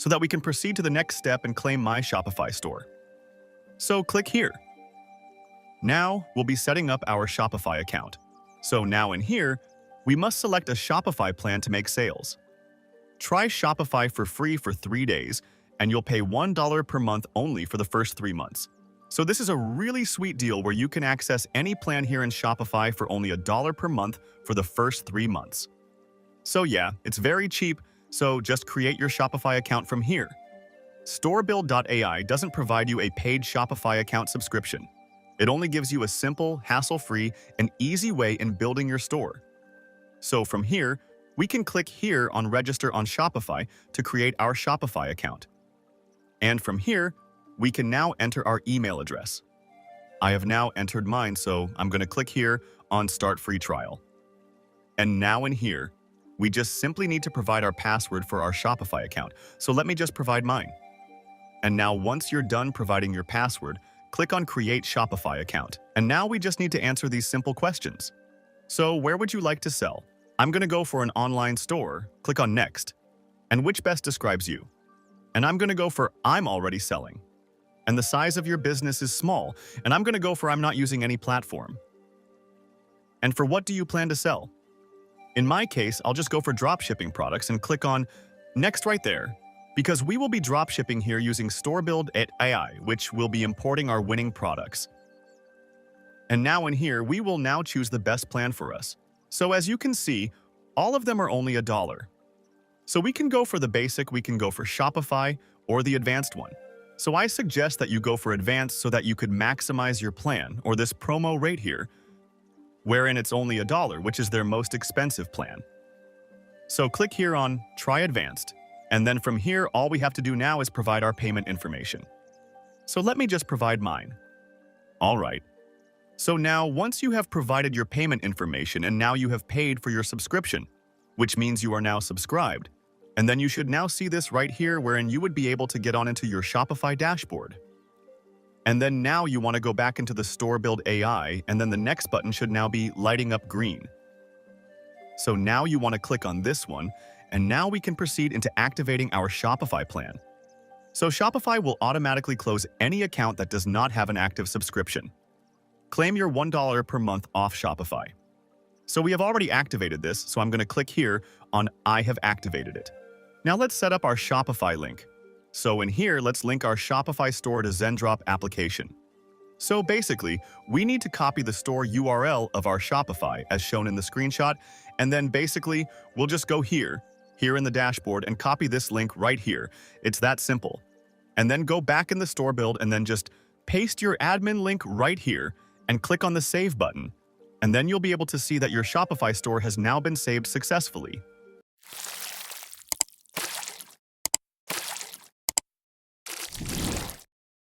so that we can proceed to the next step and claim my Shopify store. So click here. Now we'll be setting up our Shopify account. So now in here, we must select a Shopify plan to make sales. Try Shopify for free for 3 days, and you'll pay $1 per month only for the first 3 months. So this is a really sweet deal where you can access any plan here in Shopify for only $1 per month for the first 3 months. So yeah, it's very cheap, so just create your Shopify account from here. Storebuild.ai doesn't provide you a paid Shopify account subscription. It only gives you a simple, hassle-free, and easy way in building your store. So from here, we can click here on Register on Shopify to create our Shopify account. And from here, we can now enter our email address. I have now entered mine, so I'm going to click here on Start Free Trial. And now in here, we just simply need to provide our password for our Shopify account. So let me just provide mine. And now once you're done providing your password, click on Create Shopify Account. And now we just need to answer these simple questions. So where would you like to sell? I'm going to go for an online store. Click on Next. And which best describes you? And I'm going to go for I'm already selling. And the size of your business is small. And I'm going to go for I'm not using any platform. And for what do you plan to sell? In my case, I'll just go for dropshipping products and click on Next right there, because we will be dropshipping here using Storebuild.ai, which will be importing our winning products. And now in here, we will now choose the best plan for us. So as you can see, all of them are only $1. So we can go for the basic, we can go for Shopify, or the advanced one. So I suggest that you go for advanced so that you could maximize your plan, or this promo rate here, wherein it's only $1, which is their most expensive plan. So click here on Try Advanced, and then from here, all we have to do now is provide our payment information. So let me just provide mine. All right. So now, once you have provided your payment information and now you have paid for your subscription, which means you are now subscribed, and then you should now see this right here wherein you would be able to get on into your Shopify dashboard. And then now you want to go back into the Storebuild AI, and then the next button should now be lighting up green. So now you want to click on this one, and now we can proceed into activating our Shopify plan. So Shopify will automatically close any account that does not have an active subscription. Claim your $1 per month off Shopify. So we have already activated this, so I'm going to click here on I have activated it. Now let's set up our Shopify link. So in here, let's link our Shopify store to Zendrop application. So basically, we need to copy the store URL of our Shopify as shown in the screenshot, and then basically, we'll just go here in the dashboard and copy this link right here. It's that simple. And then go back in the Storebuild and then just paste your admin link right here and click on the Save button. And then you'll be able to see that your Shopify store has now been saved successfully.